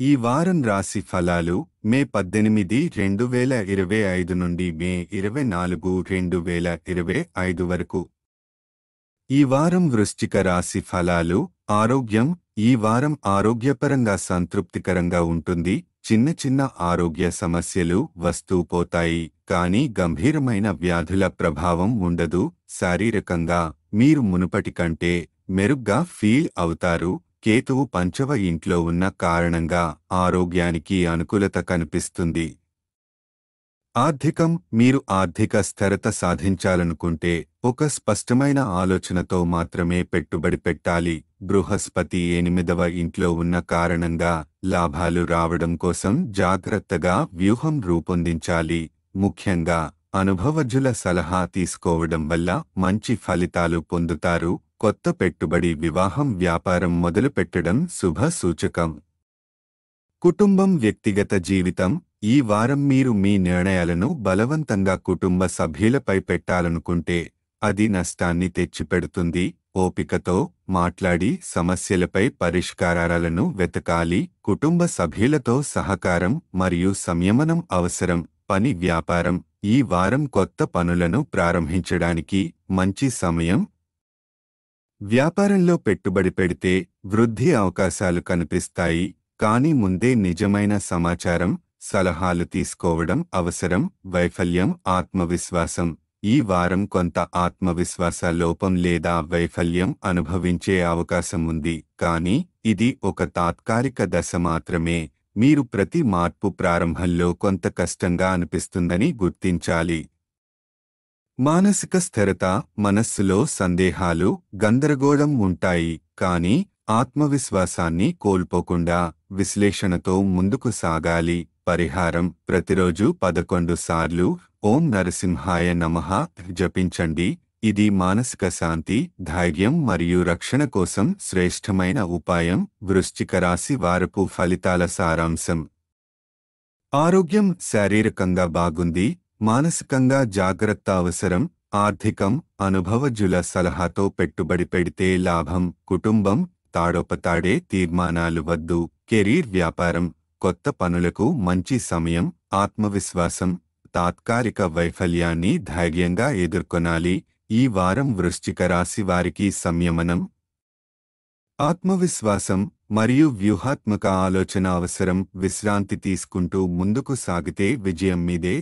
ఈ వారం రాశి ఫలాలు మే 18, 2025 నుండి మే 24, 2025 వరకు. ఈ వారం వృశ్చిక రాశి ఫలాలు. ఆరోగ్యం. ఈ వారం ఆరోగ్యపరంగా సంతృప్తికరంగా ఉంటుంది. చిన్న చిన్న ఆరోగ్య సమస్యలు వస్తూ పోతాయి, కానీ గంభీరమైన వ్యాధుల ప్రభావం ఉండదు. శారీరకంగా మీరు మునుపటి కంటే మెరుగ్గా ఫీల్ అవుతారు. కేతువు పంచవ ఇంట్లో ఉన్న కారణంగా ఆరోగ్యానికి అనుకూలత కనిపిస్తుంది. ఆర్థికం. మీరు ఆర్థిక స్థిరత సాధించాలనుకుంటే ఒక స్పష్టమైన ఆలోచనతో మాత్రమే పెట్టుబడి పెట్టాలి. బృహస్పతి 8వ ఇంట్లో ఉన్న కారణంగా లాభాలు రావడం కోసం జాగ్రత్తగా వ్యూహం రూపొందించాలి. ముఖ్యంగా అనుభవజ్ఞుల సలహా తీసుకోవడం వల్ల మంచి ఫలితాలు పొందుతారు. కొత్త పెట్టుబడి, వివాహం, వ్యాపారం మొదలుపెట్టడం శుభ సూచకం. కుటుంబం. వ్యక్తిగత జీవితం. ఈ వారం మీరు మీ నిర్ణయాలను బలవంతంగా కుటుంబ సభ్యులపై పెట్టాలనుకుంటే అది నష్టాన్ని తెచ్చిపెడుతుంది. ఓపికతో మాట్లాడి సమస్యలపై పరిష్కారాలను వెతకాలి. కుటుంబ సభ్యులతో సహకారం మరియు సంయమనం అవసరం. పని, వ్యాపారం. ఈ వారం కొత్త పనులను ప్రారంభించడానికి మంచి సమయం. వ్యాపారంలో పెట్టుబడి పెడితే వృద్ధి అవకాశాలు కనిపిస్తాయి, కానీ ముందే నిజమైన సమాచారం, సలహాలు తీసుకోవడం అవసరం. వైఫల్యం. ఆత్మవిశ్వాసం. ఈ వారం కొంత ఆత్మవిశ్వాస లోపం లేదా వైఫల్యం అనుభవించే అవకాశం ఉంది, కానీ ఇది ఒక తాత్కాలిక దశ మాత్రమే. మీరు ప్రతి మార్పు ప్రారంభంలో కొంత కష్టంగా అనిపిస్తుందని గుర్తించాలి. మానసిక స్థిరత. మనస్సులో సందేహాలు, గందరగోళం ఉంటాయి, కానీ ఆత్మవిశ్వాసాన్ని కోల్పోకుండా విశ్లేషణతో ముందుకు సాగాలి. పరిహారం. ప్రతిరోజు 11 సార్లు ఓం నరసింహాయ నమః జపించండి. ఇది మానసిక శాంతి, ధైర్యం మరియు రక్షణ కోసం శ్రేష్టమైన ఉపాయం. వృశ్చిక రాశి వారపు ఫలితాల సారాంశం. ఆరోగ్యం. శారీరకంగా బాగుంది, మానసికంగా జాగ్రత్త అవసరం. ఆర్థికం. అనుభవజ్ఞుల సలహాతో పెట్టుబడి పెడితే లాభం. కుటుంబం. తాడోపతాడే తీర్మానాలు వద్దు. కెరీర్. వ్యాపారం. కొత్త పనులకు మంచి సమయం. ఆత్మవిశ్వాసం. తాత్కాలిక వైఫల్యాన్ని ధైర్యంగా ఎదుర్కొనాలి. ఈ వారం వృశ్చిక రాశి వారికి సంయమనం, ఆత్మవిశ్వాసం మరియు వ్యూహాత్మక ఆలోచన అవసరం. విశ్రాంతి తీసుకుంటూ ముందుకు సాగితే విజయం మీదే.